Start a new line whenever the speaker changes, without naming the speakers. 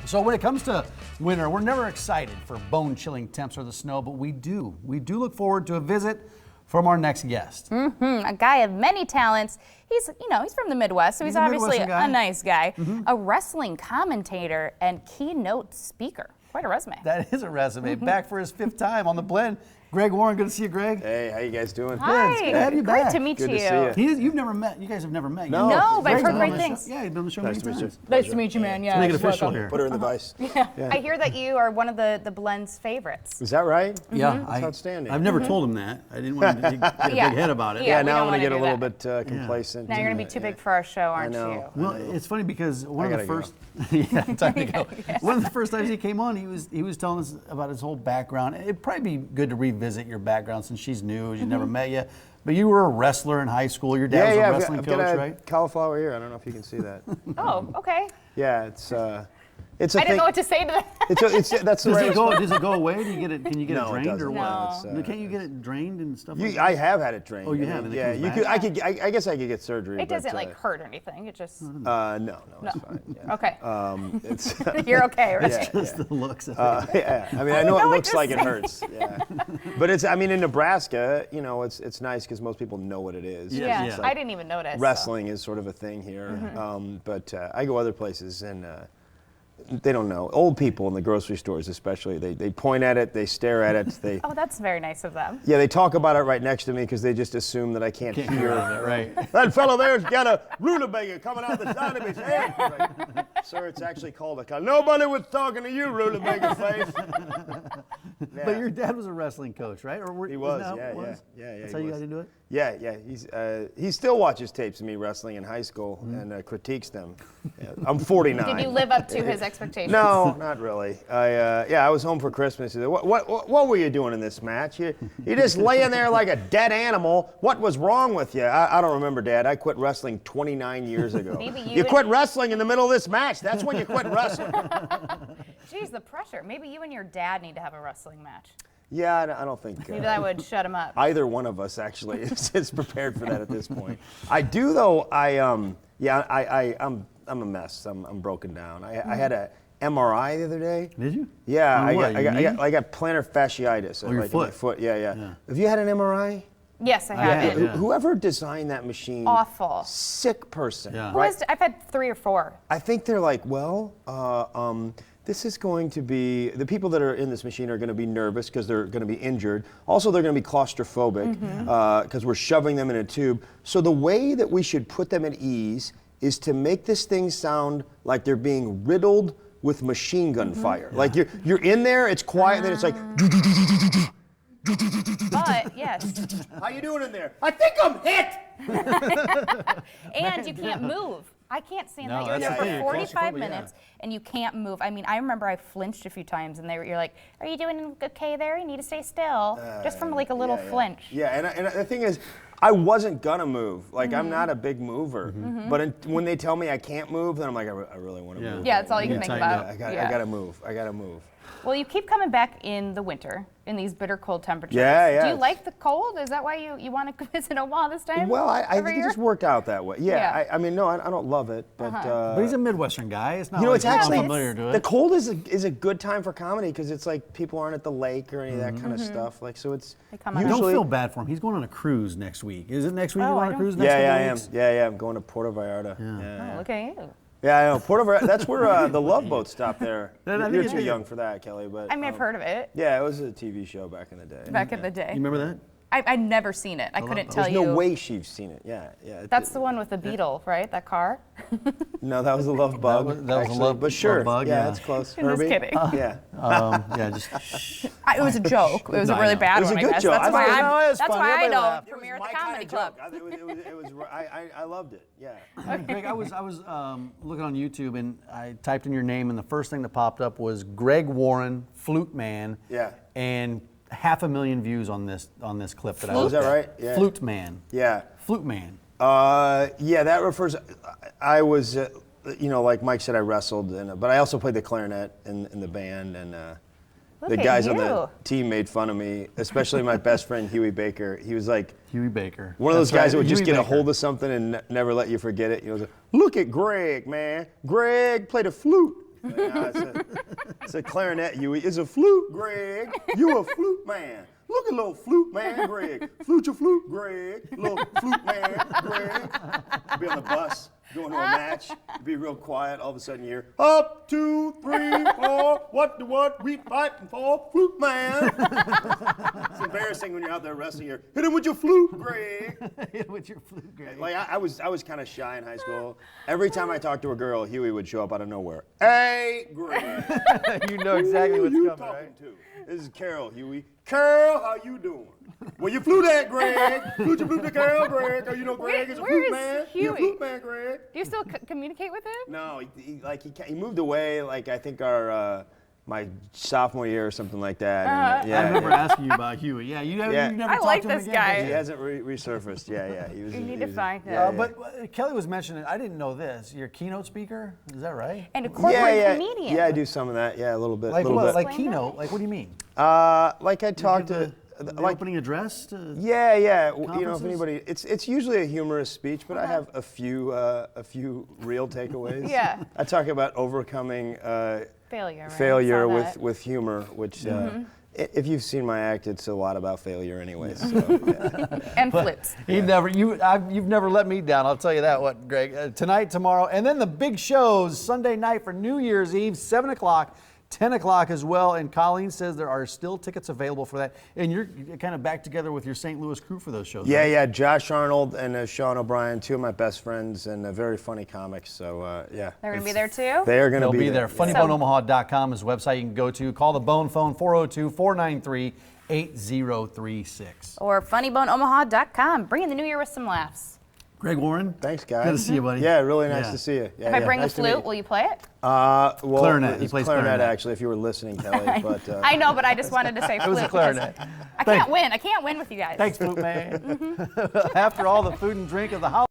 So when it comes to winter, we're never excited for bone-chilling temps or the snow, but we do look forward to a visit from our next guest.
A guy of many talents. He's from the Midwest, so he's obviously a nice guy. A wrestling commentator and keynote speaker. Quite a resume.
That is a resume. Back for his 5th time on the Blend. Greg Warren, good to see you, Greg.
Hey, how you guys doing?
Hi.
Good to have you back.
Great to meet
Good
you.
to see you.
You've never met. You guys have never met.
No, but I've
Greg's
heard
been
great
on the
things.
show. Yeah, he's been on the show
Nice
many
to meet you.
times.
Nice to meet you, man. Yeah,
Make it official here.
Put her in the vice.
Yeah.
Yeah.
I hear that you are one of the Blend's favorites.
Is that right?
Yeah,
That's outstanding.
I've never told him that. I didn't want him to get a big head about it.
Yeah, we
now
don't
I'm going to
wanna
get a
do
little
that.
bit complacent.
Now you're going to be too big for our show, aren't
know.
you?
Well, it's funny because one of the
gotta go.
first, yeah, time to go. One of the first times he came on, he was telling us about his whole background. It'd probably be good to revisit your background since she's new, she's never met you. But you were a wrestler in high school. Your dad was a wrestling
I've
coach,
got a
right?
cauliflower ear. I don't know if you can see that.
Oh, okay.
Yeah, it's a
I
thing.
didn't know what to say to that.
That's the right.
Does it go away? Can you get
No,
it
it
drained or
doesn't.
what?
No.
Can't you get it drained and stuff like that?
I have had it drained.
Oh, you have, and it comes
you
back?
could. I guess I could get surgery.
It doesn't like hurt or anything. It just.
No, it's fine. Yeah.
Okay.
It's.
You're okay, right?
Yeah.
Just the looks of it.
Yeah, I mean, I know
know
it
what
looks
to
like it
say.
hurts. Yeah, but it's. I mean, in Nebraska, it's nice because most people know what it is.
Yeah,
Yeah.
I didn't even notice. so.
Wrestling is sort of a thing here, but I go other places and they don't know. Old people in the grocery stores, especially, they point at it, they stare at it, they.
Oh, that's very nice of them.
Yeah, they talk about it right next to me because they just assume that I can't hear.
Right.
That fellow there's got a rutabaga coming out the side of his head. Like, sir, it's actually called a. Nobody was talking to you, rutabaga face. Yeah.
But your dad was a wrestling coach, right?
He was,
Yeah.
yeah.
That's
he
how you
was.
got into it?
Yeah. He still watches tapes of me wrestling in high school and critiques them. Yeah, I'm 49.
Did you live up to his expectations?
No, not really. I was home for Christmas. He said, what were you doing in this match? You're just laying there like a dead animal. What was wrong with you? I don't remember, Dad. I quit wrestling 29 years ago.
Maybe
you quit wrestling in the middle of this match. That's when you quit wrestling.
Jeez, the pressure. Maybe you and your dad need to have a wrestling match.
Yeah, I don't think.
Maybe that would shut him up.
Either one of us actually is prepared for that at this point. I do though. I'm a mess. I'm broken down. I had a MRI the other day.
Did you?
Yeah,
On what, your knee?
I got plantar fasciitis.
your
like
foot?
In my foot. Yeah. Have you had an MRI?
Yes, I have.
Yeah.
Whoever designed that machine.
Awful.
Sick person.
Yeah.
Right?
I've had 3 or 4.
I think they're like, this is going to be, the people that are in this machine are going to be nervous because they're going to be injured. Also, they're going to be claustrophobic because we're shoving them in a tube. So the way that we should put them at ease is to make this thing sound like they're being riddled with machine gun fire. Like you're in there, it's quiet, then it's like.
But, yes.
How you doing in there? I think I'm hit.
And you can't move. I can't stand
No,
that. You're
that's
there
the
for
thing,
45
claustrophobic,
minutes and you can't move. I mean, I remember I flinched a few times and you're like, are you doing okay there? You need to stay still. Just from like a little flinch.
Yeah, and the thing is, I wasn't gonna move. Like I'm not a big mover, but when they tell me I can't move, then I'm like, I really want to move.
Yeah, that's all you can
Yeah,
think
tighten
about.
up.
I gotta move. I gotta move.
Well, you keep coming back in the winter, in these bitter cold temperatures.
Yeah.
Do you like the cold? Is that why you want to visit Omaha this time?
Well, I think it just worked out that way.
Yeah.
I mean, no, I don't love it, but
But he's a Midwestern guy. It's not
you know,
like
it's
he's
actually
unfamiliar to it.
the cold is a good time for comedy because it's like people aren't at the lake or any of that kind of stuff. Like so, it's
They come on
You
out.
don't feel bad for him. He's going on a cruise next week. Is it next week
Oh,
you're
I
on a
don't-
cruise next
yeah, I
couple
am.
weeks?
Yeah, I'm going to Puerto Vallarta.
Oh, look at you.
Yeah, I know. Puerto Vallarta. That's where the Love Boat stopped there.
I think
You're
it's
too
big.
young for that, Kelly. But
I mean, I've heard of it
yeah, it was a TV show back in the day.
back in the day.
You remember that?
I'd never seen it. I couldn't tell
There's
you.
no way she's seen it. Yeah.
That's the one with the beetle, right? That car?
No, that was a love bug.
was a
actually,
love-
but sure.
love bug,
yeah,
yeah.
that's close.
I'm just
Herbie?
kidding.
Yeah.
Yeah, just
It was a joke. It was
No,
a
I
really
know.
bad
It was
one,
a
I
good
guess.
joke.
That's
I
why
thought it was-
that's
funny.
why I
Everybody
don't
laughed.
premiere
It
at
was
the
my
comedy
kinda
club.
joke. It was. I loved it. Yeah.
Greg, I was looking on YouTube and I typed in your name and the first thing that popped up was Greg Warren, Flute Man.
Yeah.
And 500,000 views on this clip that I
Oh, is
looked
that
at.
right? Yeah.
Flute Man.
Yeah.
Flute Man.
Yeah, that refers. I was, like Mike said, I wrestled, but I also played the clarinet in the band, and the
Look at
guys on the
you.
team made fun of me, especially my best friend Huey Baker. He was like
Huey Baker.
one of those
That's
guys
right,
that would just
Huey
get a
Baker.
hold of something and never let you forget it. He was like, "Look at Greg, man. Greg played a flute." It's a clarinet, Huey. It's a flute, Greg. You a flute man. Look at little flute man, Greg. Flute your flute, Greg. Little flute man, Greg. Be on the bus, going to a match, be real quiet. All of a sudden you hear, up, 2, 3, 4, what we fighting for, flute man. It's embarrassing when you're out there wrestling. You're, hit him with your flute, Greg.
Hit him with your flute, Greg.
Like I was kind of shy in high school. Every time I talked to a girl, Huey would show up out of nowhere. Hey, Greg.
You know exactly
Who
what's
you
coming,
talking
right?
to? This is Carol, Huey. Carol, how you doing? Well, you flew that, Greg. Flute your flute to Carol, Greg. Oh, you know Greg is a
Where
flute
is
man.
Huey?
He a flute man, Greg.
Do you still communicate with him?
No, he moved away. Like I think my sophomore year or something like that. And,
I remember asking you about Huey. Yeah, you never
I
talked
like
to him
this
again,
guy.
did
he
you?
hasn't resurfaced. Yeah. He was.
You need
he
to
was-
find him.
yeah, yeah.
But Kelly was mentioning, I didn't know this. You're a keynote speaker, is that right?
And a corporate comedian.
Yeah, I do some of that. Yeah, a little bit.
Like
little
what?
bit.
Like
Explain
keynote?
that.
Like what do you mean?
Like I talked
Give
to.
the
Like,
opening address to
yeah. You know, if
conferences?
anybody, it's usually a humorous speech, but I have a few real takeaways.
Yeah.
I talk about overcoming
Failure, right?
failure
Saw
with
that.
humor, which if you've seen my act, it's a lot about failure, anyways. So, yeah.
And flips.
You've never let me down. I'll tell you that. What, Greg? Tonight, tomorrow, and then the big shows Sunday night for New Year's Eve, 7 o'clock. 10 o'clock as well, and Colleen says there are still tickets available for that. And you're kind of back together with your St. Louis crew for those shows.
Yeah,
right?
yeah. Josh Arnold and Sean O'Brien, two of my best friends and very funny comics. So yeah.
They're going to be there too?
They are going to
They'll
be
be there.
Yeah.
FunnyBoneOmaha.com is the website you can go to. Call the Bone phone, 402-493-8036.
Or funnyboneomaha.com. Bring in the new year with some laughs.
Greg Warren.
Thanks, guys.
Good to see you, buddy.
Yeah, really nice
Yeah.
to see you. Yeah,
If I
yeah,
bring
nice
a
to meet
flute,
you.
will you play it?
Well,
Clarinet. He
it's
plays
clarinet,
clarinet.
actually, if you were listening, Kelly. But
I know, but I just wanted to say flute.
was a
because
clarinet.
I can't win. I can't win with you guys.
Thanks, Flute Man. After all the food and drink of the holiday.